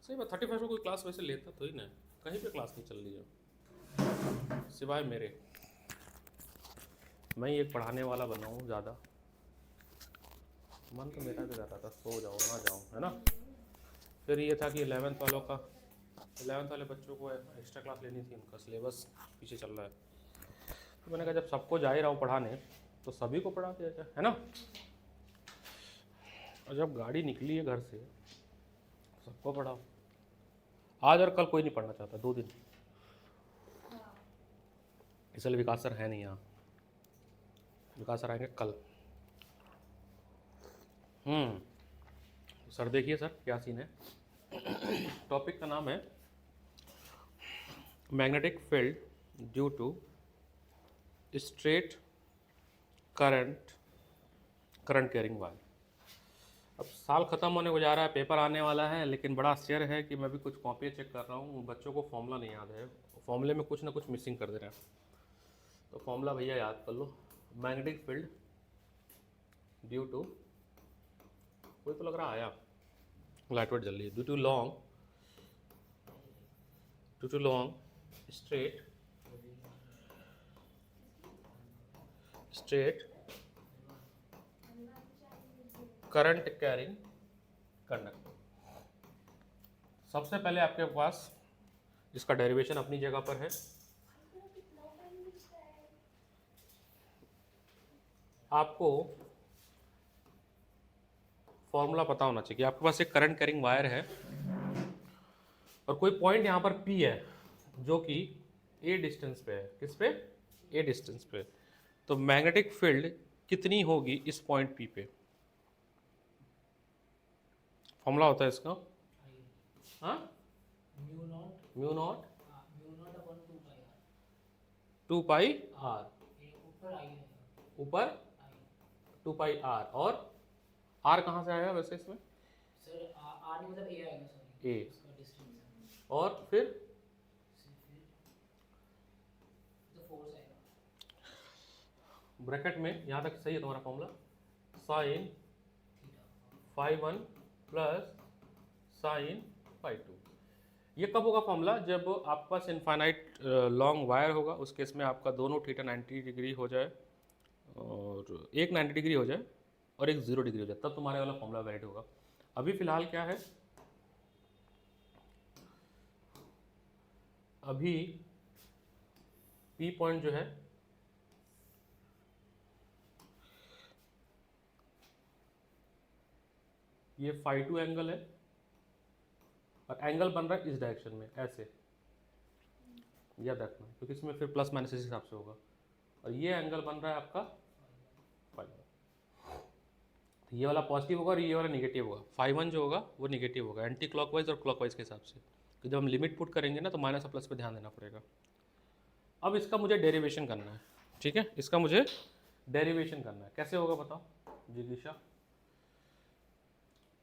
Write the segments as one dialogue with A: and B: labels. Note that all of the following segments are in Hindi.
A: सही बात, 31 को कोई क्लास वैसे लेता तो ही ना, कहीं पे क्लास नहीं चल रही है सिवाय मेरे। मैं ही एक पढ़ाने वाला बना हूँ ज़्यादा। मन तो मेरा भी कर रहा था सो जाओ ना जाओ, है ना। फिर ये था कि 11th वालों का, 11th वाले बच्चों को एक्स्ट्रा क्लास लेनी थी, उनका सिलेबस पीछे चल रहा है। तो मैंने कहा जब सबको जा ही रहा हूँ पढ़ाने तो सभी को पढ़ा दिया जाए, है ना। और जब गाड़ी निकली है घर से, सबको पढ़ाओ। आज और कल कोई नहीं पढ़ना चाहता, 2 दिन। इसलिए विकास सर है नहीं यहाँ, विकास सर आएंगे कल। सर देखिए सर क्या सीन है। टॉपिक का नाम है magnetic field due to straight current carrying wire. अब साल ख़त्म होने को जा रहा है, पेपर आने वाला है, लेकिन बड़ा आश्चर्य है कि मैं भी कुछ कॉपियाँ चेक कर रहा हूँ, बच्चों को फॉर्मूला नहीं याद है, फॉर्मूले में कुछ ना कुछ मिसिंग कर दे रहे हैं। तो फॉर्मूला भैया याद कर लो, मैग्नेटिक फील्ड ड्यू टू, कोई तो लग रहा आया, लाइट वेट जल रही है, due to long straight current carrying conductor. सबसे पहले आपके पास इसका डेरिवेशन अपनी जगह पर है। आपको फॉर्मूला पता होना चाहिए कि आपके पास एक करंट कैरिंग वायर है और कोई पॉइंट यहाँ पर P है जो कि A डिस्टेंस पे है। किस पे? A डिस्टेंस पे। तो मैग्नेटिक फील्ड कितनी होगी इस पॉइंट P पे? फॉर्मूला होता है इसका, हाँ, म्यू नॉट 2 पाई आर, ऊपर 2 पाई आर, और आर कहाँ से आएगा वैसे इसमें?
B: सर आर मतलब ए आएगा, सॉरी
A: ए,
B: उसका डिस्टेंस है,
A: और फिर
B: तो फोर्स आएगा
A: ब्रैकेट में, यहाँ तक सही है तुम्हारा formula, sine phi 1 plus sine phi 2। ये कब होगा फॉर्मूला? जब आपके पास इनफाइनाइट लॉन्ग वायर होगा, उस केस में आपका दोनों थीटा 90 डिग्री हो जाए और एक 90 डिग्री हो जाए और एक 0 डिग्री हो जाए, तब तुम्हारे वाला फॉर्मूला वैलिड होगा। अभी फिलहाल क्या है, अभी पी पॉइंट जो है ये फाई 2 एंगल है और एंगल बन रहा है इस डायरेक्शन में ऐसे, याद रखना, क्योंकि इसमें फिर प्लस माइनस इस हिसाब से होगा। और ये एंगल बन रहा है आपका फाई 1, तो ये वाला पॉजिटिव होगा और ये वाला निगेटिव होगा। फाई 1 जो होगा वो निगेटिव होगा, एंटी क्लॉकवाइज और क्लॉकवाइज के हिसाब से। तो जब हम लिमिट पुट करेंगे ना तो माइनस और प्लस पे ध्यान देना पड़ेगा। अब इसका मुझे डेरिवेशन करना है, ठीक है, इसका मुझे डेरिवेशन करना है। कैसे होगा बताओ जिगीशा?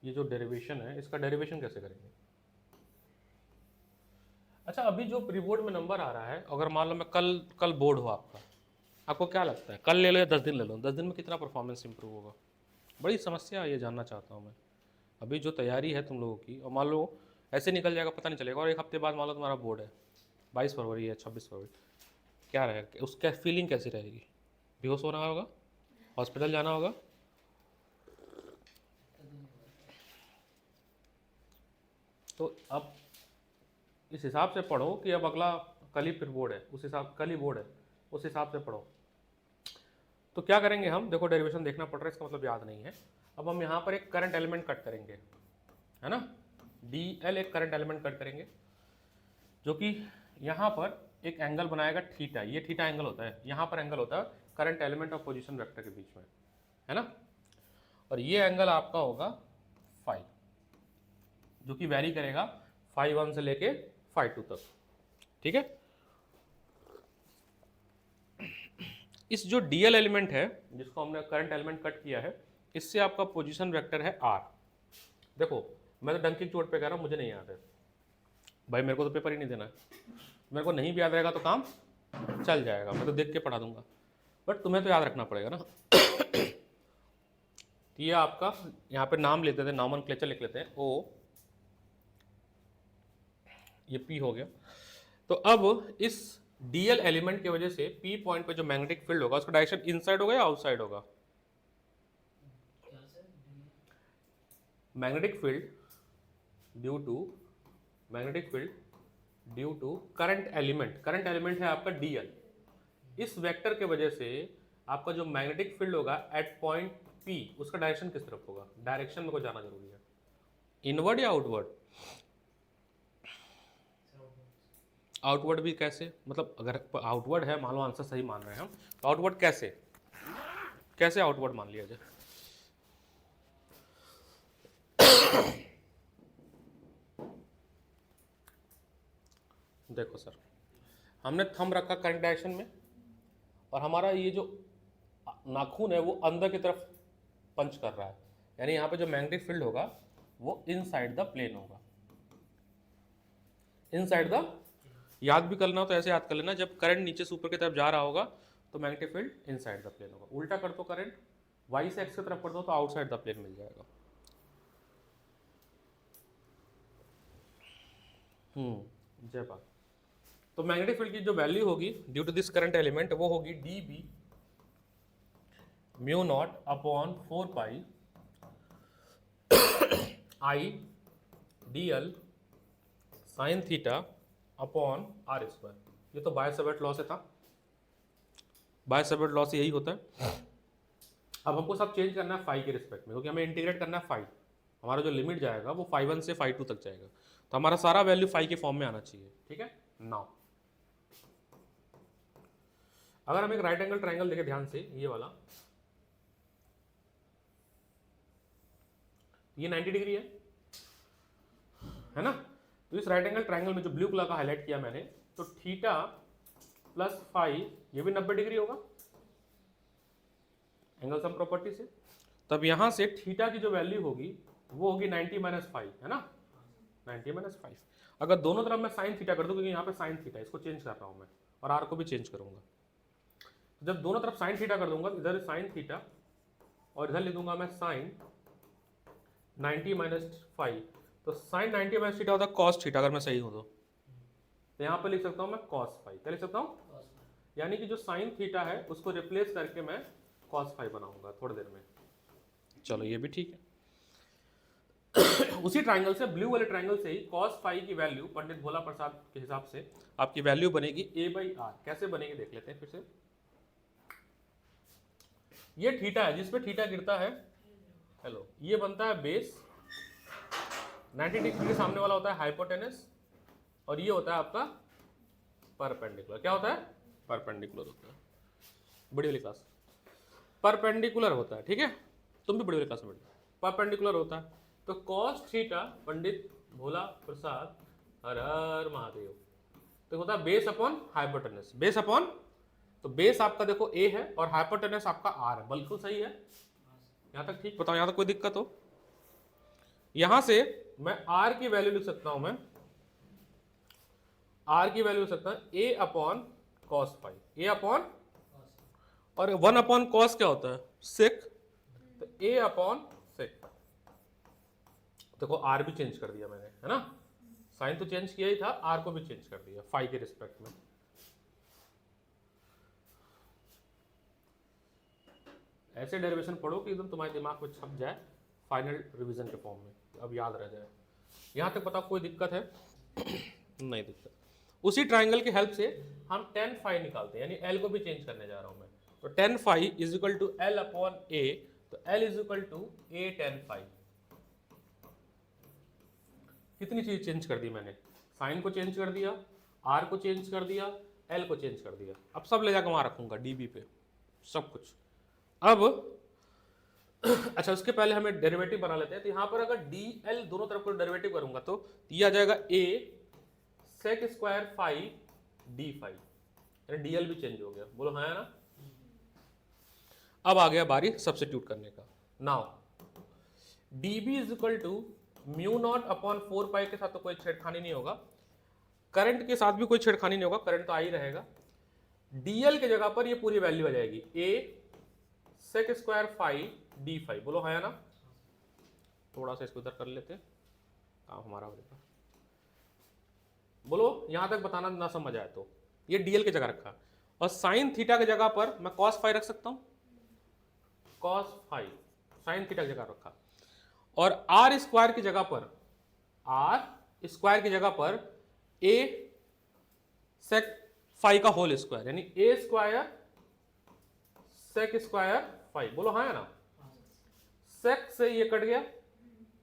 A: ये जो डेरिवेशन है इसका डेरिवेशन कैसे करेंगे? अच्छा, अभी जो प्री बोर्ड में नंबर आ रहा है, अगर मान लो मैं कल बोर्ड हो आपका, आपको क्या लगता है कल ले लो या 10 दिन ले लो, 10 दिन में कितना परफॉर्मेंस इंप्रूव होगा? बड़ी समस्या है, ये जानना चाहता हूँ मैं। अभी जो तैयारी है तुम लोगों की, और मान लो ऐसे निकल जाएगा पता नहीं चलेगा, और एक हफ्ते बाद मान लो तुम्हारा बोर्ड है 22 फरवरी या 26 फरवरी, क्या रहेगा उसका फीलिंग कैसी रहेगी? बेहोश होना होगा, हॉस्पिटल जाना होगा। तो अब इस हिसाब से पढ़ो कि अब अगला कल ही फिर बोर्ड है, उस हिसाब कल ही बोर्ड है, उस हिसाब से पढ़ो। तो क्या करेंगे हम, देखो डेरिवेशन देखना पड़ रहा है, इसका मतलब याद नहीं है। अब हम यहाँ पर एक करंट एलिमेंट कट करेंगे, है ना, DL एक करंट एलिमेंट कट करेंगे जो कि यहाँ पर एक एंगल बनाएगा थीटा। ये थीटा एंगल होता है, यहाँ पर एंगल होता है करंट एलिमेंट और पोजीशन वेक्टर के बीच में, है ना। और ये एंगल आपका होगा फाई, जो कि वैरी करेगा फाई 1 से लेके फाई 2 तक, ठीक है। इस जो DL एलिमेंट है जिसको हमने करंट एलिमेंट कट किया है, इससे आपका पोजीशन वेक्टर है R। देखो मैं तो डंकी चोट पे कह रहा हूँ, मुझे नहीं याद है भाई, मेरे को तो पेपर ही नहीं देना है, मेरे को नहीं भी याद रहेगा तो काम चल जाएगा, मैं तो देख के पढ़ा दूंगा, बट तुम्हें तो याद रखना पड़ेगा ना। ये आपका यहाँ पे नाम लेते थे, नॉमनक्लेचर लिख लेते हैं, ये P हो गया। तो अब इस DL एलिमेंट की वजह से P पॉइंट पे जो मैग्नेटिक फील्ड होगा उसका डायरेक्शन इनसाइड होगा या आउटसाइड होगा?
B: क्या sir?
A: Magnetic field due to magnetic field due to current element है आपका DL। इस वेक्टर के वजह से आपका जो मैग्नेटिक फील्ड होगा एट पॉइंट P उसका डायरेक्शन किस तरफ होगा? डायरेक्शन में को जाना जरूरी है, इनवर्ड या आउटवर्ड? आउटवर्ड भी कैसे? मतलब अगर आउटवर्ड है, मान लो आंसर सही मान रहे हैं हम, तो आउटवर्ड कैसे आउटवर्ड मान लिया जाए? देखो सर, हमने थंब रखा करंट डायरेक्शन में और हमारा ये जो नाखून है वो अंदर की तरफ पंच कर रहा है, यानी यहाँ पे जो मैग्नेटिक फील्ड होगा वो इनसाइड द प्लेन होगा। इनसाइड द, याद भी करना हो तो ऐसे याद कर लेना, जब करंट नीचे से ऊपर की तरफ जा रहा होगा तो magnetic field inside the plane होगा। उल्टा कर दो करंट, वाई से एक्स की तरफ कर दो तो आउटसाइड द प्लेन मिल जाएगा। जय बात। तो मैग्नेटिक फील्ड की जो वैल्यू होगी due to this current element वो होगी dB mu naught upon 4 pi I dl sine theta upon R square. ये तो बाय-सेवर्ट लॉ से था, बाय-सेवर्ट लॉ से यही होता है। अब हमको सब चेंज करना है फाई के रिस्पेक्ट में, क्योंकि हमें इंटीग्रेट करना है फाई। हमारा जो लिमिट जाएगा वो फाई 1 से फाई 2 तक जाएगा, तो हमारा सारा वैल्यू फाई के फॉर्म में आना चाहिए। ठीक है, नाउ अगर हम एक राइट एंगल ट्राइंगल देखें ध्यान से, ये वाला, ये 90 डिग्री है ना? तो इस राइट एंगल ट्राइंगल में जो ब्लू कलर का हाईलाइट किया मैंने, तो थीटा प्लस फाई ये भी 90 डिग्री होगा एंगल सम प्रॉपर्टी से। तब यहां से थीटा की जो वैल्यू होगी वो होगी 90 माइनस फाइव, है ना? 90 माइनस फाइव। अगर दोनों तरफ मैं साइन थीटा कर दूं, क्योंकि यहाँ पे साइन थीटा, इसको चेंज कर रहा हूं मैं और आर को भी चेंज करूंगा। जब दोनों तरफ साइन थीटा कर दूंगा, इधर साइन थीटा और इधर लिख दूंगा मैं साइन 90 माइनस फाइव, तो साइन 90 माइनस थीटा होता है कॉस थीटा, अगर मैं सही हूं तो यहाँ पर लिख सकता हूँ मैं कॉस फाइव। क्या लिख सकता हूँ? यानी कि जो साइन थीटा है उसको रिप्लेस करके मैं कॉस फाइव बनाऊंगा थोड़ी देर में। चलो ये भी ठीक है। उसी ट्राइंगल से, ब्लू वाले ट्राइंगल से ही कॉस फाई की वैल्यू पंडित भोला प्रसाद के हिसाब से आपकी वैल्यू बनेगी a/r। कैसे बनेगी देख लेते हैं फिर से। ये थीटा है, जिसपे थीटा गिरता है, हेलो, ये बनता है बेस, 90 डिग्री के सामने वाला होता है हाइपोटेनस, और ये होता है आपका परपेंडिकुलर। क्या होता है? परपेंडिकुलर होता है। बड़ी वाली क्लास परपेंडिकुलर होता है, ठीक है? तुम भी बड़ी वाली क्लास में बैठो। परपेंडिकुलर होता है तो कॉस थीटा पंडित भोला प्रसाद हर हर महादेव, तो होता है base upon hypotenuse. Base upon, तो बेस आपका देखो a है और हाइपोटेनस आपका r है। बिल्कुल सही है, यहां तक ठीक? बताओ यहां तक कोई दिक्कत हो? यहां से मैं r की वैल्यू लिख सकता हूं, मैं r की वैल्यू लिख सकता हूं a upon cos five, a upon, और 1 अपॉन कॉस क्या होता है? सेक, तो a अपॉन सेक। देखो आर भी चेंज कर दिया मैंने, है ना? साइन तो चेंज किया ही था, आर को भी चेंज कर दिया फाई के रिस्पेक्ट में। ऐसे डेरिवेशन पढ़ो कि एकदम तुम्हारे दिमाग में छप जाए फाइनल रिवीजन के फॉर्म में, अब याद रह जाए। यहां तक बताओ कोई दिक्कत है? नहीं दिक्कत। उसी ट्राइंगल की हेल्प से हम tan फाई निकालते हैं, यानी एल को भी चेंज करने जा रहा हूं मैं। तो tan phi is equal to L upon A, तो L is equal to A tan phi. कितनी चीज चेंज कर दी मैंने? साइन को चेंज कर दिया, आर को चेंज कर दिया, एल को चेंज कर दिया। अब सब ले जाकर वहां रखूंगा डीबी पे, सब कुछ। अब अच्छा, उसके पहले हमें डेरिवेटिव बना लेते हैं। तो यहां पर अगर डी एल दोनों तरफ को डेरिवेटिव करूंगा तो ये आ जाएगा a sec square phi D phi, यानी डी एल भी चेंज हो गया। बोलो हाँ या ना? अब आ गया बारी सब्स्टिट्यूट करने का। Now dB is equal to mu naught upon 4 pi, के साथ तो कोई छेड़खानी नहीं होगा, करंट के साथ भी कोई छेड़खानी नहीं होगा, करंट तो आ ही रहेगा। dl के जगह पर ये पूरी वैल्यू आ जाएगी a sec square phi D phi. बोलो हाँ या ना? थोड़ा सा इसको इधर कर लेते, काम हमारा हो जाएगा। बोलो यहाँ तक बताना ना समझ आया तो। ये डीएल की जगह रखा, और साइन थीटा की जगह पर मैं कॉस फाई रख सकता हूँ, कॉस फाई साइन थीटा की जगह रखा, और आर स्क्वायर की जगह पर, आर स्क्वायर की जगह पर ए सेक फाई का होल स्क्वायर, यानी ए स्क्वायर सेक स्क्वायर फाई। बोलो हाँ है ना। सेक से ये कट गया,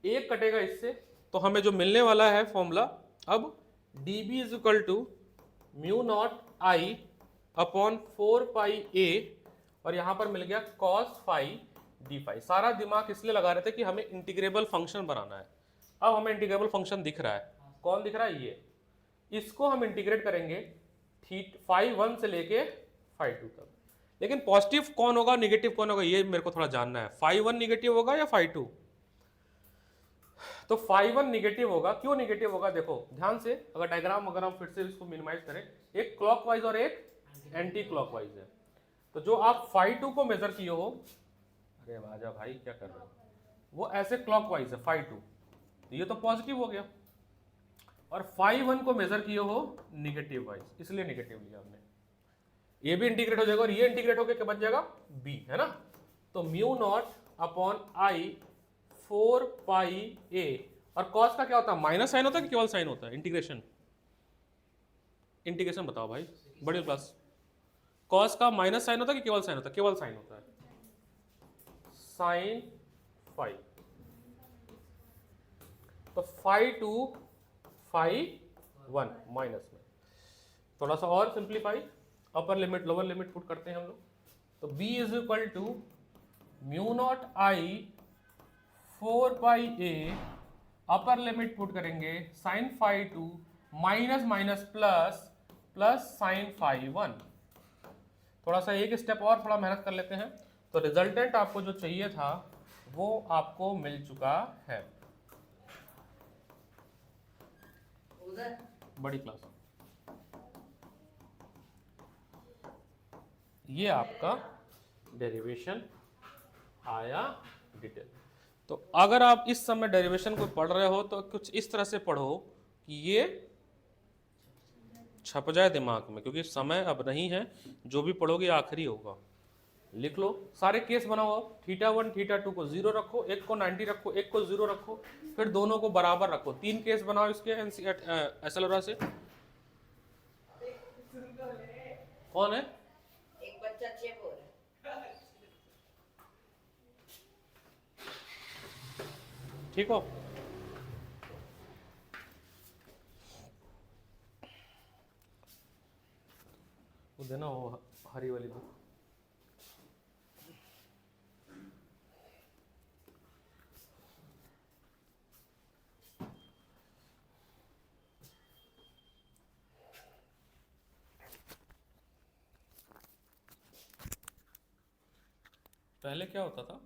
A: एक कटेगा इससे, तो हमें जो मिलने वाला है फॉर्मूला अब D B is equal to mu naught I upon 4 pi A, और यहां पर मिल गया कॉस फाई डी फाई। सारा दिमाग इसलिए लगा रहे थे कि हमें इंटीग्रेबल फंक्शन बनाना है। अब हमें इंटीग्रेबल फंक्शन दिख रहा है, कौन दिख रहा है, ये। इसको हम इंटीग्रेट करेंगे फाई 1 से लेके फाई 2 तक। लेकिन पॉजिटिव कौन होगा, निगेटिव कौन होगा, ये मेरे को थोड़ा जानना है। फाई 1 निगेटिव होगा या फाई 2? तो फाई 1 निगेटिव होगा। क्यों निगेटिव होगा, देखो ध्यान से, अगर डायग्राम अगर हम फिर से इसको मिनिमाइज करें, एक क्लॉकवाइज और एक एंटी क्लॉकवाइज है। तो जो आप फाई 2 को मेजर किए हो, अरे राजा भाई क्या कर रहे हो, वो ऐसे क्लॉकवाइज है फाई 2, ये तो पॉजिटिव हो गया। और फाई 1 को मेजर किए हो निगेटिव वाइज, इसलिए निगेटिव लिया हमने। ये भी इंटीग्रेट हो जाएगा और ये इंटीग्रेट होकर क्या बन जाएगा, बी, है ना। तो mu naught upon I 4 pi A, और कॉस का क्या होता है, माइनस साइन होता है कि केवल साइन होता है, इंटीग्रेशन, इंटीग्रेशन बताओ भाई, बड़ी क्लास। कॉस का माइनस साइन होता है कि केवल साइन होता है, केवल साइन होता है, साइन फाई। तो फाई 2 फाई 1 माइनस में, थोड़ा सा और simplify, upper limit lower limit put करते हैं हम लोग। तो b is equal to mu naught I 4 pi A, upper limit put करेंगे sine phi 2 minus minus plus plus sine phi 1। थोड़ा सा एक स्टेप और थोड़ा मेहनत कर लेते हैं, तो रिजल्टेंट आपको जो चाहिए था वो आपको मिल चुका है।
B: उधर
A: बड़ी क्लास, ये आपका डेरिवेशन आया डिटेल। तो अगर आप इस समय डेरिवेशन को पढ़ रहे हो तो कुछ इस तरह से पढ़ो कि ये छप जाए दिमाग में, क्योंकि समय अब नहीं है, जो भी पढ़ोगे आखिरी होगा। लिख लो, सारे केस बनाओ। आप थीटा 1 थीटा 2 को 0 रखो, एक को 90 रखो, एक को 0 रखो, फिर दोनों को बराबर रखो। 3 केस बनाओ इसके एसएलओरा से। कौन है,
B: एक बच्चा चेप हो रहा है।
A: ठीक हो। वो देना वो हरी वाली बुक। पहले क्या होता था,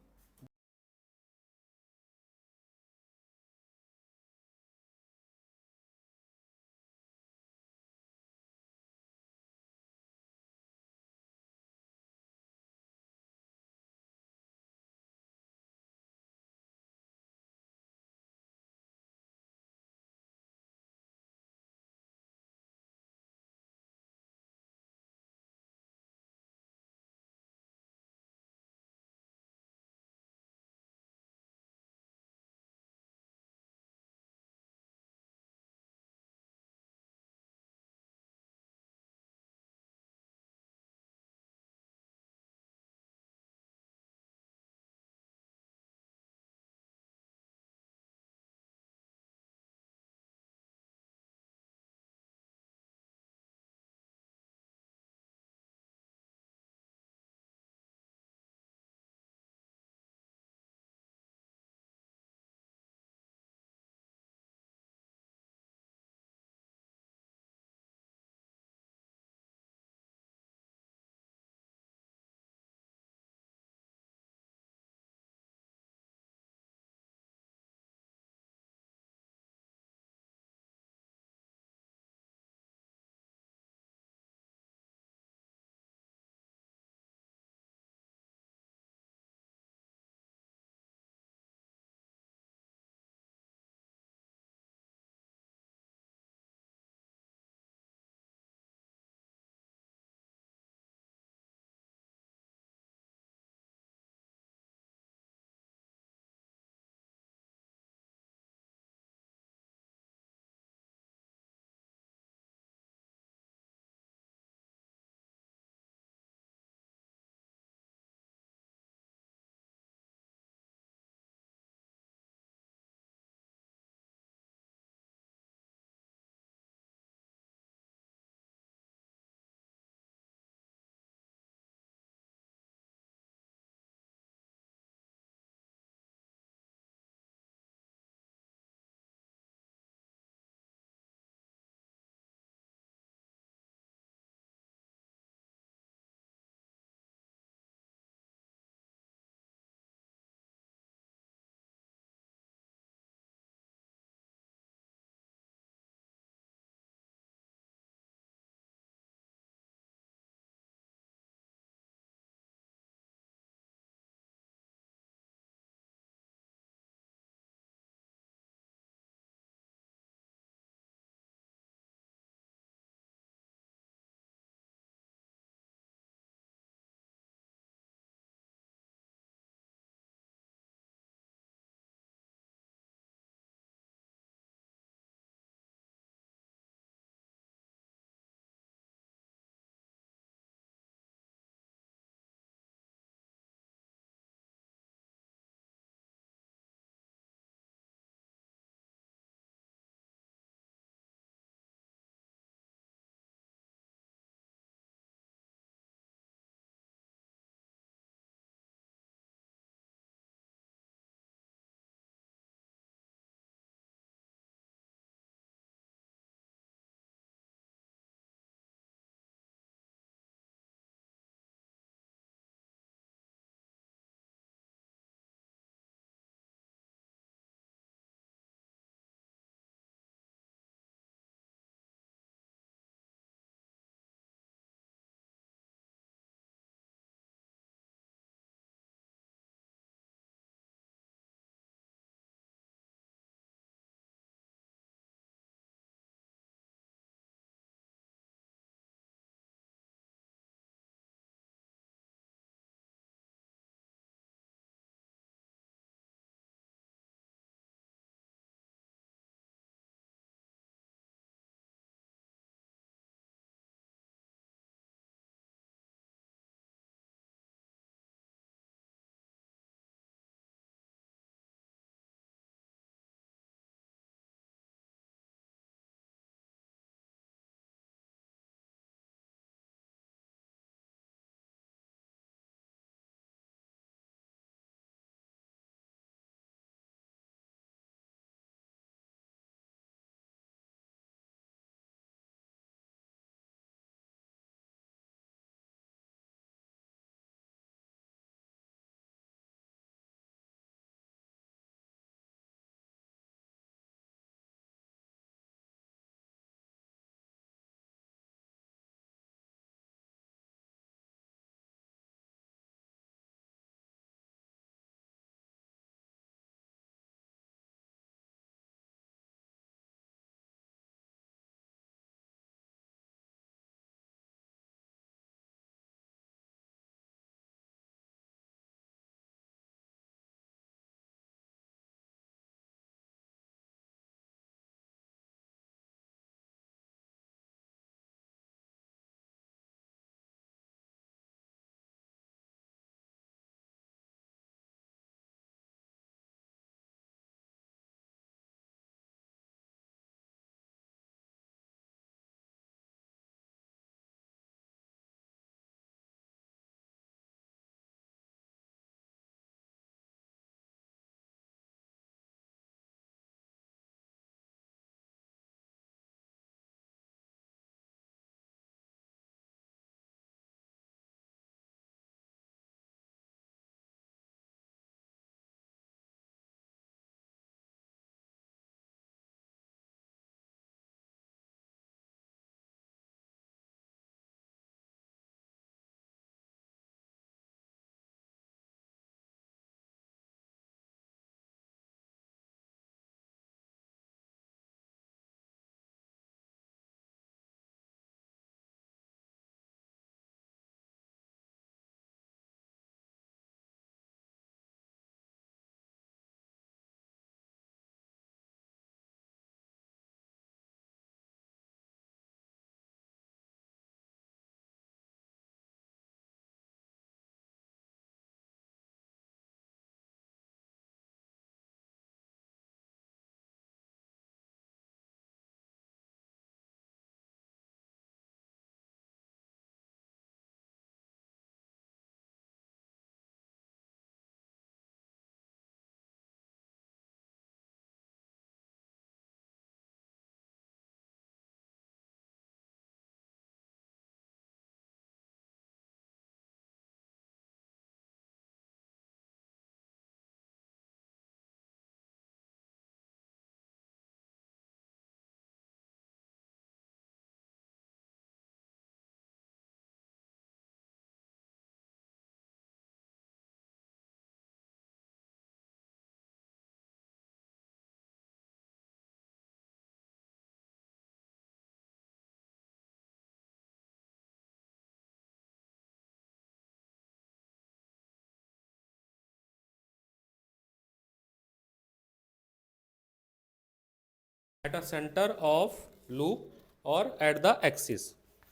A: at a centre of loop और एट द एक्सिस,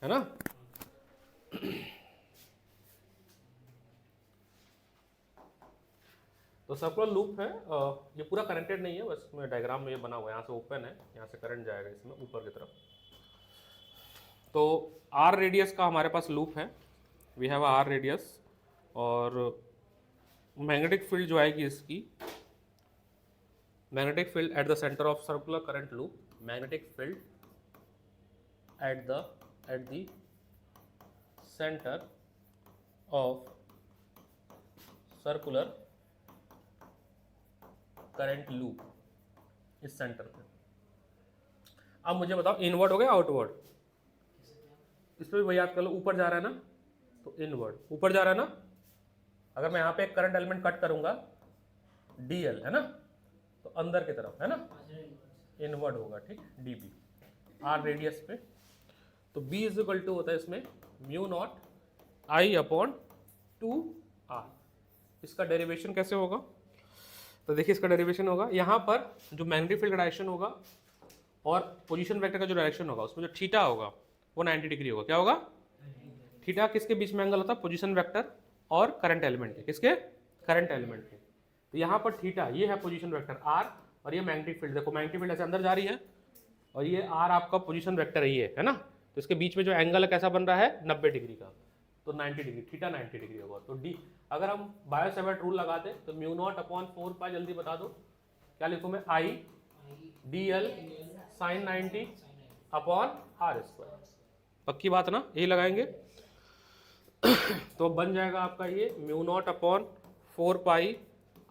A: है ना। तो सर्कुलर लूप है, ये पूरा कनेक्टेड नहीं है, बस इसमें डायग्राम में ये बना हुआ है, यहाँ से ओपन है, यहाँ से करंट जाएगा इसमें ऊपर की तरफ। तो आर रेडियस का हमारे पास लूप है, वी हैव आर रेडियस, और मैग्नेटिक फील्ड जो आएगी इसकी, magnetic field at the centre of circular current loop, magnetic field at the centre of circular current loop, इस सेंटर पे। अब मुझे बताओ इनवर्ड हो गया आउटवर्ड, इस पर भी वही याद कर लो, ऊपर जा रहा है ना तो इनवर्ड, ऊपर जा रहा है ना। अगर मैं यहाँ पे एक करंट एलिमेंट कट करूंगा डीएल, है ना, तो अंदर की तरफ, है ना, इनवर्ड होगा, ठीक, डीबी आर रेडियस पे। तो बी इज इक्वल टू होता है इसमें mu naught I upon 2r। इसका डेरिवेशन कैसे होगा, तो देखिए इसका डेरिवेशन होगा, यहाँ पर जो मैग्नेटिक फील्ड डायरेक्शन होगा और पोजीशन वेक्टर का जो डायरेक्शन होगा उसमें जो थीटा होगा वो 90 डिग्री होगा। क्या होगा, थीटा किसके बीच में एंगल होता है, पोजीशन वेक्टर और करंट एलिमेंट के, किसके, करंट एलिमेंट के। तो यहाँ पर थीटा ये है पोजीशन वेक्टर आर, और ये मैग्नेटिक फील्ड, देखो मैग्नेटिक फील्ड ऐसे अंदर जा रही है, और ये आर आपका पोजीशन वेक्टर है ना। तो इसके बीच में जो एंगल है कैसा बन रहा है, 90 डिग्री का, तो 90 डिग्री, थीटा 90 डिग्री होगा। तो डी, अगर हम बायो-सेवर्ट रूल लगाते तो म्यू नॉट अपॉन 4 पाई, जल्दी बता दो क्या लिखूँ मैं, I D L sine 90 upon R square. पक्की बात ना, यही लगाएंगे। तो बन जाएगा आपका ये mu naught upon 4 pi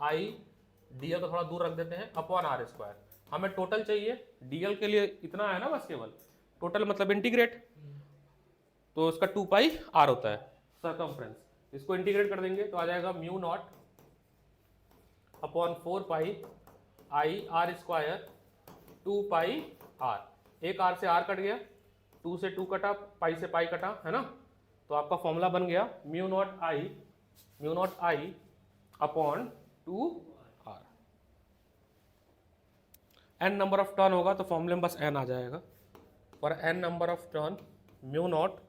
A: I D L को थोड़ा दूर रख देते हैं अपॉन आर स्क्वायर। हमें टोटल चाहिए, डीएल के लिए इतना है ना बस, केवल टोटल मतलब इंटीग्रेट, तो उसका 2 पाई आर होता है सरकमफ्रेंस, इसको इंटीग्रेट कर देंगे तो आ जाएगा mu naught upon 4 pi I R square 2 pi R. एक आर से आर कट गया, 2 से 2 कटा, पाई से पाई कटा, है ना। तो आपका फॉर्मूला बन गया mu naught I upon 2 r. N number of turn होगा तो फॉर्मूले में बस एन आ जाएगा, और n number of turn mu naught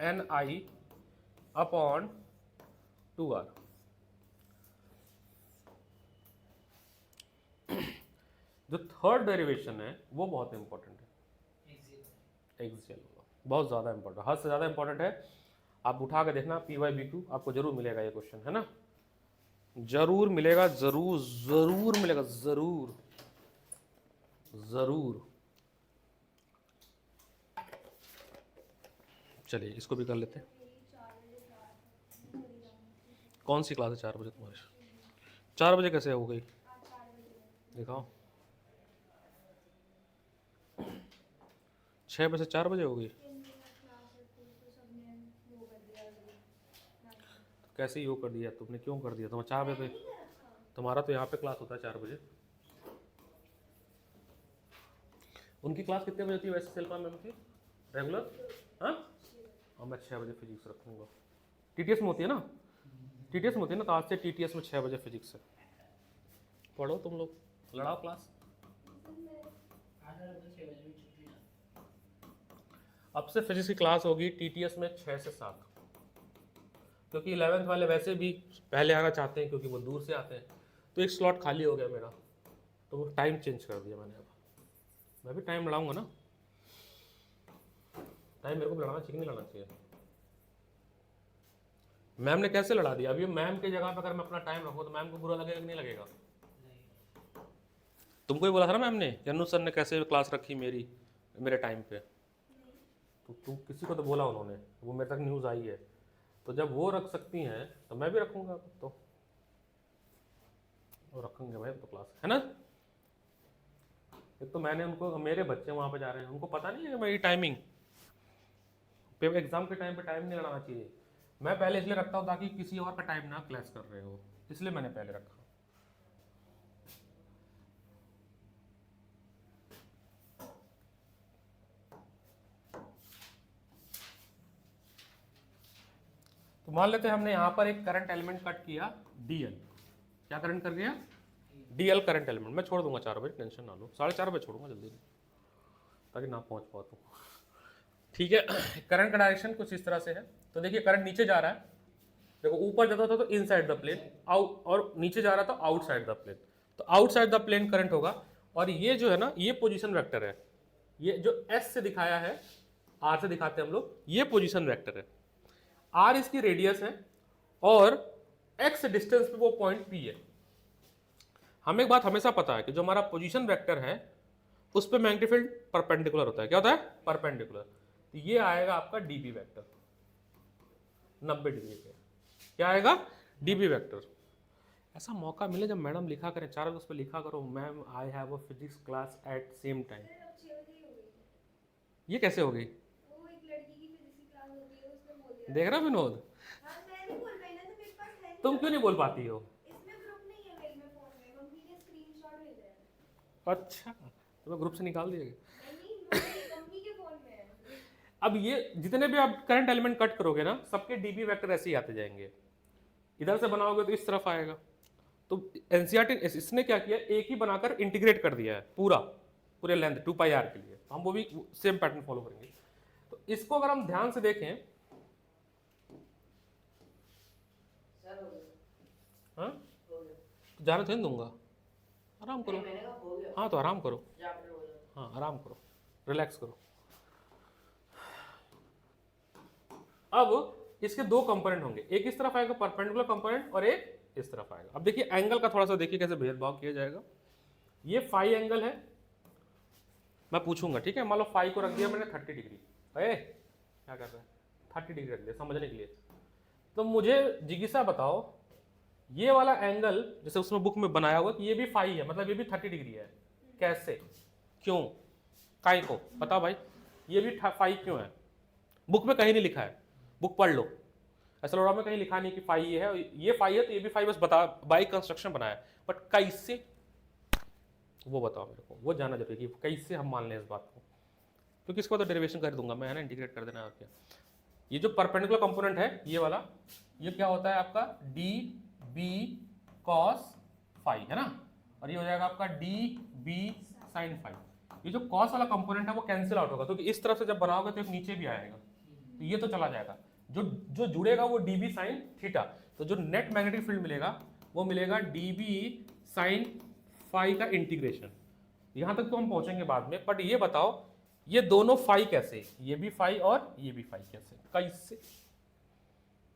A: n I upon 2r। जो थर्ड डेरिवेशन है वो बहुत इंपॉर्टेंट है, एक्सियल, बहुत ज़्यादा इंपॉर्टेंट, हद से ज़्यादा इंपॉर्टेंट है। आप उठा के देखना PYBQ, आपको जरूर मिलेगा ये क्वेश्चन, है ना, जरूर मिलेगा, जरूर मिलेगा, जरूर। चलिए इसको भी कर लेते हैं। कौन सी क्लास है 4 बजे तुम्हारी, 4 बजे कैसे हो गई, दिखाओ, 6 बजे से 4 बजे हो गई, कैसे ही वो कर दिया तुमने, क्यों कर दिया, तुम्हारा 4 बजे, तुम्हारा तो यहाँ पे क्लास होता है 4 बजे। उनकी क्लास कितने बजे होती है वैसे शिल्पा मैम की रेगुलर, हाँ, और मैं 6 बजे फिजिक्स रखूँगा, TTS में होती है ना, TTS में होती है ना, तो आज से TTS में 6 बजे फिजिक्स है, पढ़ो तुम लोग, लड़ाओ क्लास। अब से फिजिक्स की क्लास होगी TTS में 6 से 7, क्योंकि 11th वाले वैसे भी पहले आना चाहते हैं क्योंकि वो दूर से आते हैं, तो एक स्लॉट खाली हो गया मेरा, तो टाइम चेंज कर दिया मैंने। अब मैं भी टाइम लड़ाऊंगा ना, टाइम मेरे को लड़ाना चाहिए, नहीं लड़ना चाहिए। मैम ने कैसे लड़ा दिया, अभी मैम की जगह पर अगर मैं अपना टाइम रखूँ तो मैम को बुरा लगेगा कि नहीं लगेगा। तुमको ही बोला था ना मैम ने, जन्नू सर ने कैसे क्लास रखी मेरे टाइम पे, तो तुम किसी को तो बोला उन्होंने, वो मेरे तक न्यूज़ आई है, तो जब वो रख सकती हैं तो मैं भी रखूँगा, तो रखेंगे भाई तो क्लास, है ना। एक तो मैंने उनको, मेरे बच्चे वहाँ पे जा रहे हैं, उनको पता नहीं है मेरी टाइमिंग, एग्जाम के टाइम पे टाइम नहीं लगाना चाहिए। मैं पहले इसलिए रखता हूँ ताकि किसी और का टाइम ना क्लैश कर रहे हो, इसलिए मैंने पहले रखा। तो मान लेते हैं हमने यहाँ पर एक करंट एलिमेंट कट किया DL, क्या करंट कर गया डीएल करंट एलिमेंट, मैं छोड़ दूंगा 4 बजे, टेंशन ना लो, 4:30 बजे छोड़ूंगा जल्दी, ताकि ना पहुंच पाओ तुम। ठीक है, करंट का डायरेक्शन कुछ इस तरह से है। तो देखिए करंट नीचे जा रहा है, देखो ऊपर जाता था तो इनसाइड द प्लेन, आउट, और नीचे जा रहा था आउटसाइड द प्लेन, तो आउटसाइड द प्लेन करंट होगा। और ये जो है ना, ये पोजीशन वेक्टर है, ये जो एस से दिखाया है, आर से दिखाते हैं हम लोग, ये पोजीशन वेक्टर है, आर इसकी रेडियस है और एक्स डिस्टेंस पे वो पॉइंट पी है। हमें एक बात हमेशा पता है कि जो हमारा पोजीशन वेक्टर है उस पर मैग्नेटिक फील्ड परपेंडिकुलर होता है। क्या होता है? परपेंडिकुलर। तो ये आएगा आपका डीबी वेक्टर 90 डिग्री पे। क्या आएगा? DB vector. ऐसा मौका मिले जब मैडम लिखा करें, 4 अगस्त पे लिखा करो, ma'am I have a physics class at same time. ये कैसे हो गई?
C: वो एक लड़की की फिजिक्स की क्लास होती है, उसने बोल दिया।
A: देख रहा विनोद,
C: हाँ, मैं नहीं बोल पाई ना, तो मेरे पास है नहीं।
A: तुम क्यों नहीं बोल पाती हो?
C: इसमें ग्रुप नहीं है मेरे में, फोन में मम्मी ने स्क्रीनशॉट भेजा है।
A: अच्छा, तुम्हें ग्रुप से निकाल दिया गया।
C: नहीं, मम्मी के फोन में है।
A: अब ये जितने भी आप करंट एलिमेंट कट करोगे ना, सबके डीबी वेक्टर ऐसे ही आते जाएंगे। इधर से बनाओगे तो इस तरफ आएगा। तो एनसीईआरटी इसने क्या किया, एक ही बनाकर इंटीग्रेट कर दिया है पूरे लेंथ 2πr के लिए। हम वो भी सेम पैटर्न फॉलो करेंगे। तो इसको अगर हम ध्यान से देखें,
B: सर हो गया।
A: हाँ
B: हो गया।
A: तो जाने तो नहीं दूंगा, आराम करो।
B: मैंने कहा हो गया।
A: हाँ तो आराम करो,
B: जा फिर हो गया।
A: हाँ आराम करो, रिलैक्स करो। अब इसके दो कंपोनेंट होंगे, एक इस तरफ आएगा परपेंडिकुलर कंपोनेंट और एक इस तरफ आएगा। अब देखिए एंगल का थोड़ा सा देखिए कैसे भेदभाव किया जाएगा। ये फाई एंगल है, मैं पूछूंगा, ठीक है। मान लो फाई को रख दिया मैंने 30 डिग्री, क्या कर रहा है, 30 डिग्री रख दिया समझने के लिए। तो मुझे जिज्ञासा बताओ, ये वाला एंगल जैसे उसमें बुक में बनाया हुआ कि ये भी फाई है, मतलब ये भी 30 डिग्री है, कैसे, क्यों, काई को पता भाई, ये भी फाई क्यों है? बुक में कहीं नहीं लिखा है, बुक पढ़ लो। एसएलओरा में कहीं लिखा नहीं कि फाई ये है, ये फाई है तो ये भी फाई, बस बता बाई कंस्ट्रक्शन बनाया। बट कैसे, वो बताओ मेरे को, वो जानना जरूरी है कि कैसे हम मान लें इस बात को, क्योंकि इसको तो डेरिवेशन कर दूंगा मैं, है ना, इंटीग्रेट कर देना है और क्या। ये जो परपेंडिकुलर कंपोनेंट है ये वाला, ये क्या होता है आपका डी बी कॉस फाई, है ना, और ये हो जाएगा आपका डी बी साइन फाई। ये जो कॉस वाला कंपोनेंट है वो कैंसिल आउट होगा, क्योंकि इस तरफ से जब बनाओगे तो एक नीचे भी आएगा, तो ये तो चला जाएगा। जो जुड़ेगा वो डी बी साइन थीटा, तो जो नेट मैग्नेटिक फील्ड मिलेगा वो मिलेगा डी बी साइन फाई का इंटीग्रेशन। यहां तक तो हम पहुंचेंगे बाद में, बट ये बताओ ये दोनों फाई कैसे, ये भी फाई और ये भी फाई कैसे, कैसे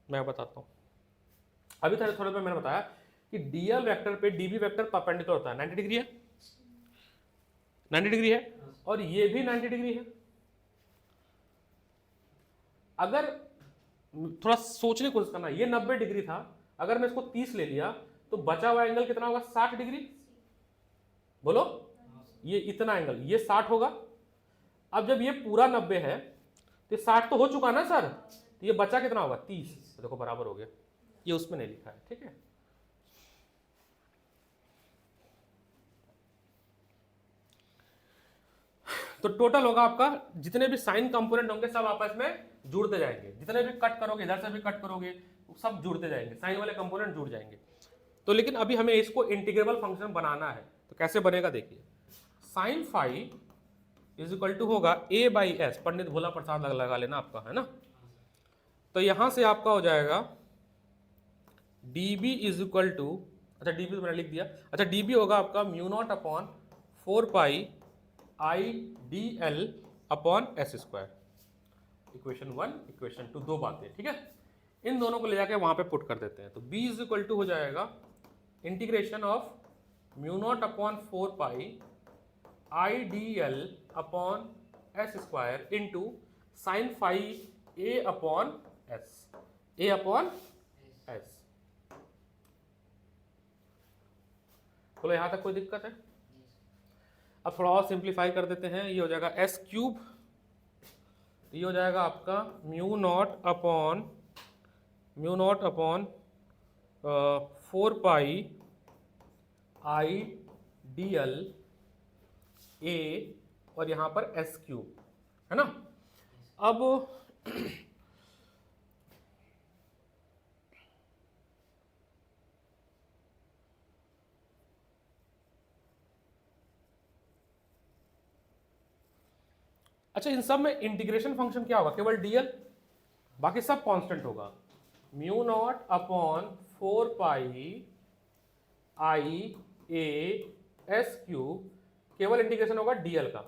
A: मैं बताता हूं। अभी थोड़े पे मैंने बताया कि डीएल वेक्टर पे डीबी वेक्टर परपेंडिकुलर होता है, 90 डिग्री है, 90 डिग्री है, और ये भी 90 डिग्री है। अगर थोड़ा सोचने की कोशिश करना, ये 90 डिग्री था, अगर मैं इसको 30 ले लिया तो बचा हुआ एंगल कितना होगा, 60 डिग्री। बोलो, ये इतना एंगल, ये 60 होगा। अब जब ये पूरा 90 है तो 60 तो हो चुका ना सर, तो ये बचा कितना होगा, 30। तो देखो बराबर हो गया, ये उसमें नहीं लिखा है, ठीक है। तो टोटल होगा आपका, जितने भी साइन कंपोनेंट होंगे सब आपस में जुड़ते जाएंगे, जितने भी कट करोगे, इधर से भी कट करोगे, सब जुड़ते जाएंगे, साइन वाले कंपोनेंट जुड़ जाएंगे। तो लेकिन अभी हमें इसको इंटीग्रेबल फंक्शन बनाना है, तो कैसे बनेगा देखिए। Sine phi is equal to होगा a by s, Pandit Bhola Prasad लगा लेना आपका, है ना। तो यहां से आपका हो जाएगा dB इज इक्वल टू, अच्छा dB तो मैंने लिख दिया, अच्छा dB होगा आपका mu naught upon 4 pi I D l upon s square. Equation 1 equation 2 दो बातें, ठीक है। इन दोनों को ले जाके वहां पे पुट कर देते हैं, तो b इज इक्वल टू हो जाएगा integration of mu naught upon 4 pi I D l upon s square into sine phi a upon s, a upon s. बोलो यहां तक कोई दिक्कत है? अब थोड़ा और सिंप्लीफाई कर देते हैं, ये हो जाएगा एस क्यूब, ये हो जाएगा आपका mu naught upon 4 pi I D L A, और यहां पर एस क्यूब, है ना। अब अच्छा, इन सब में इंटीग्रेशन फंक्शन क्या होगा? केवल डीएल, बाकी सब कांस्टेंट होगा। Mu naught upon 4 pi I a s cube, केवल इंटीग्रेशन होगा डीएल का।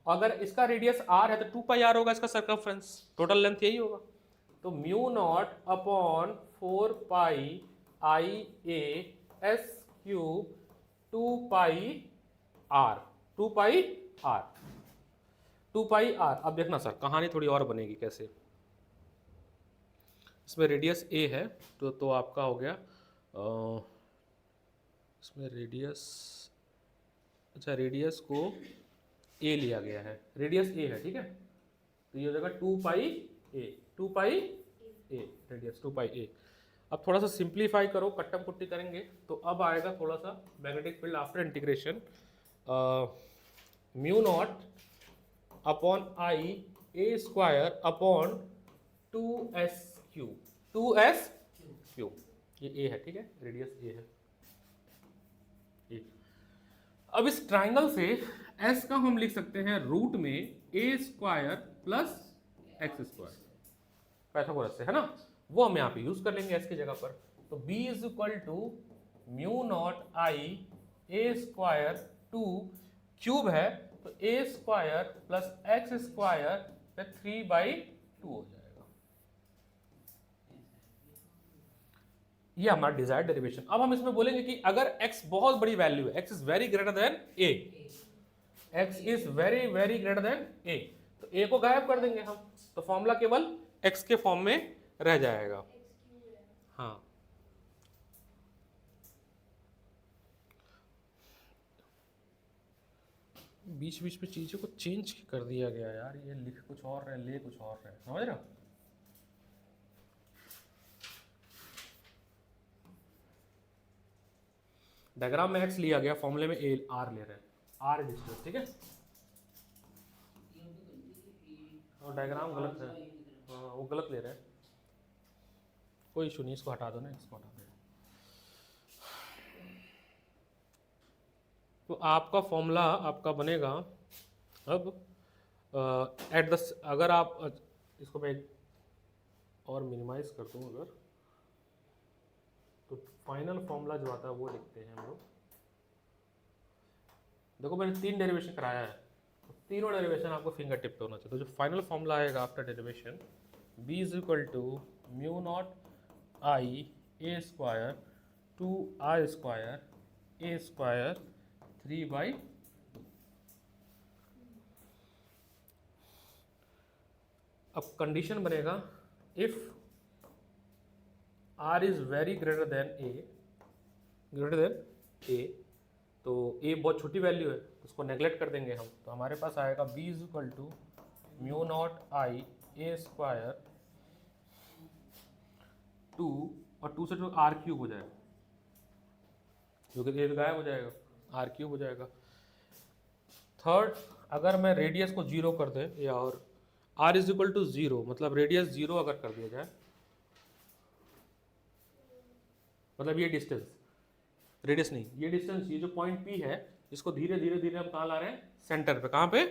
A: अगर इसका रेडियस आर है तो 2 पाई आर होगा इसका सर्कमफ्रेंस, टोटल लेंथ यही होगा। तो mu naught upon 4 pi I a s cube 2 pi r, 2 pi r, 2 pi r. अब देखना सर, कहानी थोड़ी और बनेगी कैसे। इसमें रेडियस ए है तो आपका हो गया इसमें रेडियस, अच्छा रेडियस को ए लिया गया है, रेडियस ए है, ठीक है। तो ये हो जाएगा 2 पाई ए, 2 पाई ए, रेडियस 2 पाई ए। अब थोड़ा सा सिंप्लीफाई करो, कट्टम कुट्टी करेंगे तो अब आएगा थोड़ा सा magnetic field after integration, mu naught upon I a square upon 2s cube, 2s cube, ये ए है, ठीक है, रेडियस ए है। अब इस ट्राइंगल से s का हम लिख सकते हैं रूट में A square plus x square, Pythagoras से, है ना, वो हम यहाँ पे यूज कर लेंगे s की जगह पर। तो b is equal to mu naught I a square 2 cube है, तो a square plus x square पे 3/2 हो जाएगा। ये हमारा डिजायर्ड डेरिवेशन। अब हम इसमें बोलेंगे कि अगर x बहुत बड़ी वैल्यू है, x is very greater than a, x is very very greater than a, तो a को गायब कर देंगे हम, तो फॉर्मूला केवल x के फॉर्म में रह जाएगा। हाँ, बीच बीच में चीजों को चेंज कर दिया गया यार, ये लिख कुछ और है, ले कुछ और है, समझ रहे हो? डायग्राम में x लिया गया, फॉर्मूले में a r ले रहे हैं, r डिस्टेंस, ठीक है, और डायग्राम गलत है, हाँ वो गलत ले रहे हैं, कोई इशू नहीं, इसको हटा दो ना, इसको हटा दो। तो आपका फॉर्मूला आपका बनेगा अब एट द, अगर आप इसको मैं और मिनिमाइज कर दूँ अगर, तो फाइनल फॉर्मूला जो आता है वो लिखते हैं हम लोग। देखो मैंने 3 डेरिवेशन कराया है, तो तीनों डेरिवेशन आपको फिंगर टिप पे होना चाहिए। तो जो फाइनल फॉर्मूला आएगा after derivation, b is equal to mu naught I a square 2r square a square 3/2। अब कंडीशन बनेगा if r is very greater than a, greater than a, तो a बहुत छोटी वैल्यू है, तो उसको नेग्लेक्ट कर देंगे हम, तो हमारे पास आएगा b is equal to mu naught I a square 2 और 2 से जो r क्यूब हो जाएगा, जो कि a गायब हो जाएगा, r क्यूब हो जाएगा। थर्ड, अगर मैं रेडियस को 0 कर दें या और r इज इक्वल टू 0, मतलब रेडियस 0 अगर कर दिया जाए, मतलब ये डिस्टेंस, रेडियस नहीं, ये डिस्टेंस, ये जो पॉइंट P है, इसको धीरे धीरे धीरे हम कहाँ ला रहे हैं? सेंटर पे। कहाँ पे?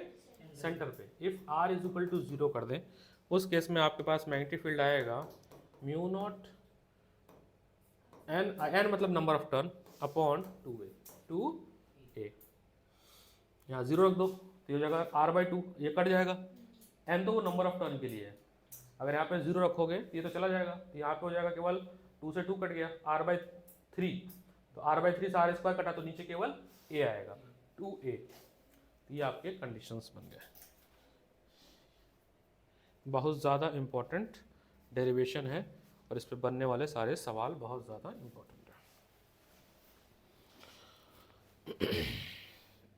A: सेंटर पे। If r is equal to 0 कर दें, उस केस में आपके पास मैग्नेटिक फील्ड आएगा म्यू नॉट n मतलब number of turn upon 2a, यहाँ 0 रख दो तो ये हो जाएगा r/2, ये कट जाएगा, n तो वो नंबर ऑफ टर्न के लिए है, अगर यहाँ पे 0 रखोगे ये तो चला जाएगा, तो यहाँ पे हो जाएगा केवल 2 से 2 कट गया, r/3, तो r/3 से r स्क्वायर कटा तो नीचे केवल a आएगा, 2a। ये आपके कंडीशंस बन गए। बहुत ज़्यादा इम्पोर्टेंट डेरिवेशन है और इस पे बनने वाले सारे सवाल बहुत ज़्यादा इम्पोर्टेंट है।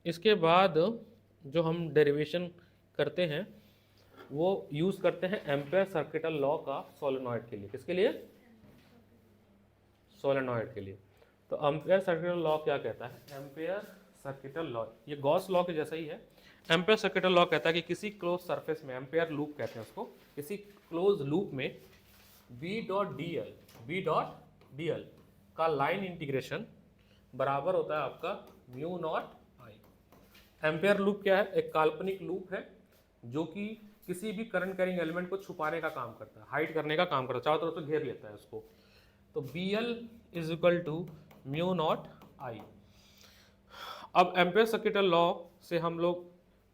A: इसके बाद जो हम डेरिवेशन करते हैं वो यूज़ करते हैं एम्पेयर सर्किटल लॉ का सोलेनॉइड के लिए। किसके लिए? सोलेनॉइड के लिए। तो एम्पेयर सर्किटल लॉ क्या कहता है? एम्पेयर सर्किटल लॉ, ये गॉस लॉ के जैसा ही है। एम्पेयर सर्किटल लॉ कहता है कि किसी क्लोज सरफेस में, एम्पेयर लूप कहते हैं उसको, किसी क्लोज लूप में बी डॉट डी एल का लाइन इंटीग्रेशन बराबर होता है आपका म्यू नॉट आई। एम्पेयर लूप क्या है? एक काल्पनिक लूप है जो कि किसी भी करंट कैरिंग एलिमेंट को छुपाने का काम करता है, हाइड करने का काम करता है, चारों तरफ से घेर लेता है उसको। तो Bl is equal to mu naught I. अब एम्पेयर सर्किटल लॉ से हम लोग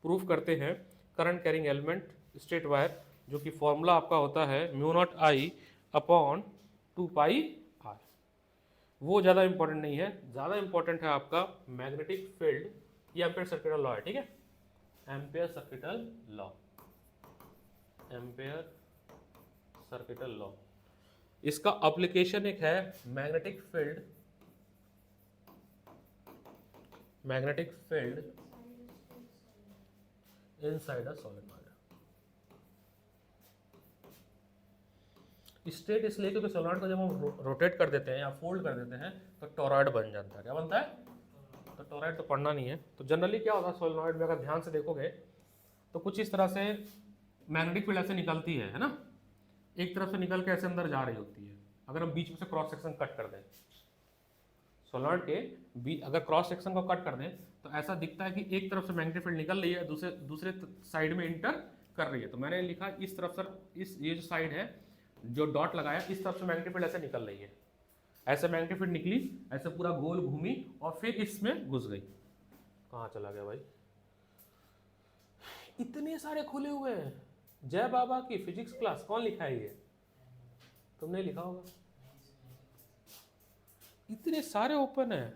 A: प्रूफ करते हैं current carrying element straight wire, जो कि फॉर्मूला आपका होता है mu naught I upon 2 pi r. वो ज़्यादा इंपॉर्टेंट नहीं है, ज़्यादा इंपॉर्टेंट है आपका मैग्नेटिक फील्ड। ये एम्पेयर सर्किटल लॉ है, ठीक है, ampere circuital law, ampere circuital law. इसका एप्लीकेशन एक है magnetic field, magnetic field inside a solenoid. Straight इसलिए क्योंकि सोलनॉइड को जब हम रोटेट कर देते हैं या फोल्ड कर देते हैं तो टोरॉइड बन जाता है। क्या बनता है? तो टोरॉइड तो पढ़ना नहीं है। तो जनरली क्या होता है सोलनॉइड में, अगर ध्यान से देखोगे तो कुछ इस तरह से मैग्नेटिक फील्ड ऐसे निकलती है ना, एक तरफ से निकल के ऐसे अंदर जा रही होती है। अगर हम बीच में से क्रॉस सेक्शन कट कर दें सोलनॉइड के अगर क्रॉस सेक्शन को कट कर दें तो ऐसा दिखता है कि एक तरफ से मैग्नेटिक फील्ड निकल रही है, दूसरे साइड में इंटर कर रही है। तो मैंने लिखा इस तरफ से, इस ये जो साइड है जो डॉट लगाया, इस तरफ से मैग्नेटिक फील्ड ऐसे निकल रही है, ऐसे मैग्नेटिक फील्ड निकली, ऐसे पूरा गोल घूमी और फिर इसमें घुस गई। कहाँ चला गया भाई? इतने सारे खुले हुए हैं। जय बाबा की फिजिक्स क्लास कौन लिखा है ये? तुमने लिखा होगा। इतने सारे ओपन है,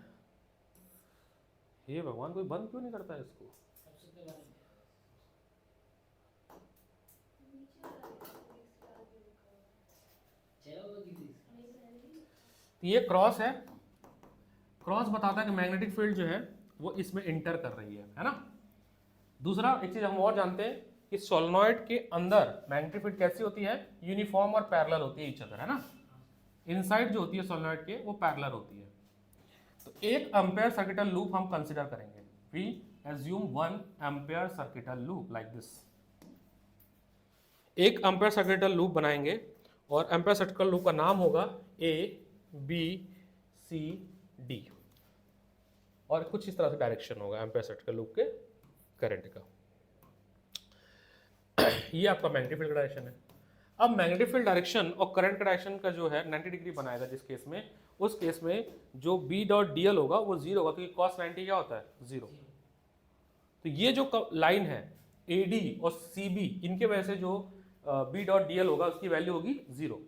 A: हे भगवान, कोई बंद क्यों नहीं करता है इसको? तो ये क्रॉस है, क्रॉस बताता है कि मैग्नेटिक फील्ड जो है वो इसमें इंटर कर रही है ना। दूसरा एक चीज हम और जानते हैं कि सोलेनॉइड के अंदर मैग्नेटिक फील्ड कैसी होती है? यूनिफॉर्म और पैरेलल होती है ईच अदर, है ना। इनसाइड जो होती है सोलेनॉइड के वो पैरेलल होती है। तो एक एम्पेयर सर्किटल लूप हम कंसीडर करेंगे। We assume 1 ampere circuital loop like this. एक एम्पेयर सर्किटल लूप बनाएंगे और एम्पेयर सर्किटल लूप का नाम होगा A B C D और कुछ इस तरह से डायरेक्शन होगा एम्पेयर सर्किटल लूप के करंट का। ये आपका मैग्नेटिक फील्ड डायरेक्शन है। अब मैग्नेटिक फील्ड डायरेक्शन और करंट का डायरेक्शन का जो है 90 डिग्री बनाएगा जिस केस में, उस केस में जो B डॉट DL होगा वो 0 होगा, क्योंकि cos 90 क्या होता है? 0। तो ये जो लाइन है AD और CB, इनके वजह से जो B डॉट DL होगा उसकी वैल्यू होगी 0।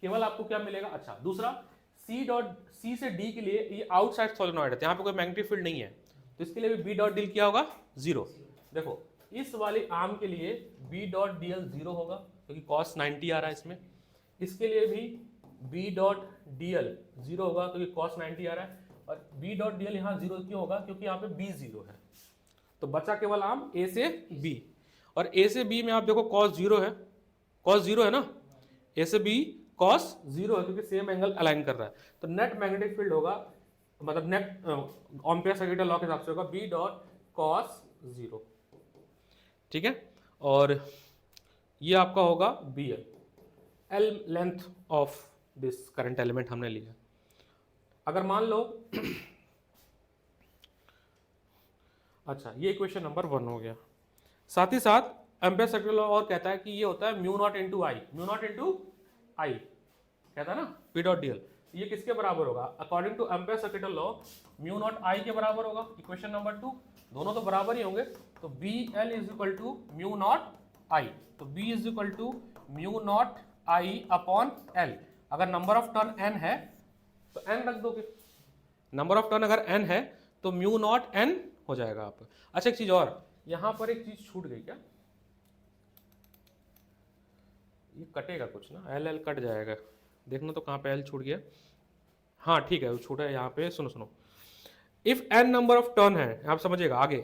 A: केवल आपको क्या मिलेगा? अच्छा, दूसरा C से D के लिए ये आउटसाइड सोलेनॉइड है, यहाँ पे कोई मैग्नेटिक फील्ड नहीं है, तो इसके लिए भी B डॉट DL क्या होगा? 0। देखो इस वाली आर्म के लिए B डॉट DL 0 होगा क्योंकि cos 90 आ रहा है इसमें। इसके लिए भी B डॉट DL 0 होगा क्योंकि cos 90 आ रहा है। और B डॉट DL यहाँ 0 क्यों होगा? क्योंकि यहाँ पे B 0 है। तो बचा केवल आर्म A से B, और A से B में आप देखो cos 0 है, cos 0 है ना, A से B cos 0 है क्योंकि सेम एंगल अलाइन कर रहा है। तो नेट मैग्नेटिक फील्ड होगा, मतलब नेट एम्पेयर सर्किटल लॉ के हिसाब से होगा B डॉट cos 0, ठीक है। और ये आपका होगा BL, L length of this current element हमने लिया। अगर मान लो अच्छा, ये इक्वेशन नंबर 1 हो गया। साथ ही साथ एम्पेयर सर्किटल लॉ और कहता है कि ये होता है mu not into I, mu naught into आई कहता है ना, पी डॉट डी एल। ये किसके बराबर होगा? According to Ampere circuital law mu naught I के बराबर होगा। इक्वेशन नंबर 2, दोनों तो बराबर ही होंगे। तो B L is equal to mu naught I, तो B is equal to mu naught I upon L. अगर नंबर ऑफ टर्न एन है तो एन रख दोगे, नंबर ऑफ टर्न अगर एन है तो म्यू नॉट एन हो जाएगा आप। अच्छा एक चीज और, यहां पर एक चीज छूट गई क्या? ये कटेगा कुछ ना, एल एल कट जाएगा, देखना तो कहाँ पे एल छूट गया। हाँ ठीक है, वो छूटा है यहाँ पे। सुनो, if N number of turn है, आप समझिएगा आगे,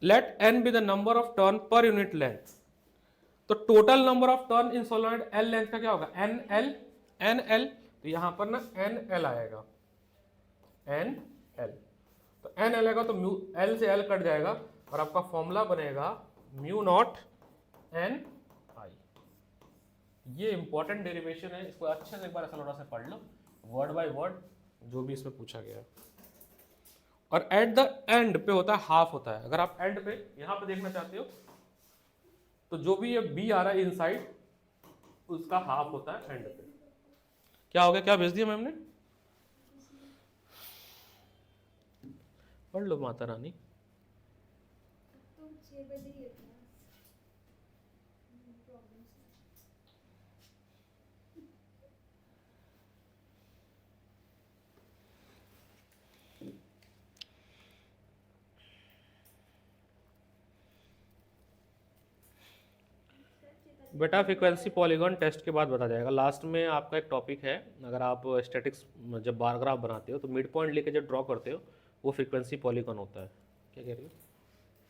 A: let N be the number of turn per unit length. तो total number of turn in solenoid L length का क्या होगा? N L. तो यहाँ पर ना एन एल आएगा, एन एल। तो एन एल आएगा तो म्यू एल से एल कट जाएगा और आपका फॉर्मूला बनेगा म्यू नॉट एन आई। ये इंपॉर्टेंट डेरिवेशन है, इसको अच्छे से एक बार ऐसा से पढ़ लो वर्ड बाय वर्ड जो भी इसमें पूछा गया है। और एट द एंड पे होता है हाफ होता है। अगर आप एंड पे यहाँ पे देखना चाहते हो तो जो भी ये बी आ रहा है इनसाइड उसका हाफ होता है एंड पे। क्या हो गया, क्या भेज दिया मैम ने? पढ़ लो माता रानी।
C: तो 6 बज रही है क्लास। प्रॉब्लम
A: बेटा फ्रीक्वेंसी पॉलीगॉन टेस्ट के बाद बता जाएगा। लास्ट में आपका एक टॉपिक है, अगर आप स्टैटिक्स जब बार ग्राफ बनाते हो तो मिड पॉइंट लेके जब ड्रॉ करते हो वो फ्रीक्वेंसी पॉलीगॉन होता है। क्या कह रही हो?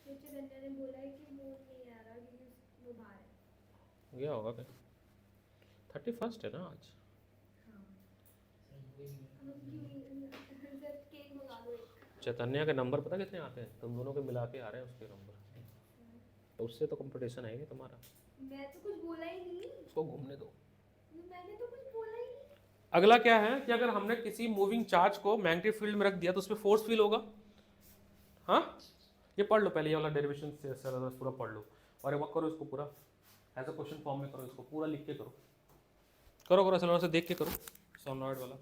C: चैतन्य ने बोला है कि वो नहीं आ रहा क्योंकि वो बाहर है।
A: गया होगा क्या? 31 है ना आज।
C: सर केक मंगा लो एक।
A: चैतन्य के नंबर पता कितने आते हैं? तुम दोनों के मिला के आ रहे हैं उसके नंबर, तो उससे तो कंपटीशन है ही नहीं तुम्हारा।
C: मैं तो कुछ बोला ही नहीं।
A: उसको घूमने दो।
C: मैंने तो कुछ बोला ही नहीं।
A: अगला क्या है कि अगर हमने किसी मूविंग चार्ज को मैग्नेटिक फील्ड में रख दिया तो उसमें फोर्स फील होगा। हाँ, ये पढ़ लो पहले, ये वाला डेरिवेशन से पूरा पढ़ लो और एक बार करो इसको पूरा एज अ क्वेश्चन फॉर्म में करो, इसको पूरा लिख के करो, करो करो, से देख के करो, सोनॉइड वाला।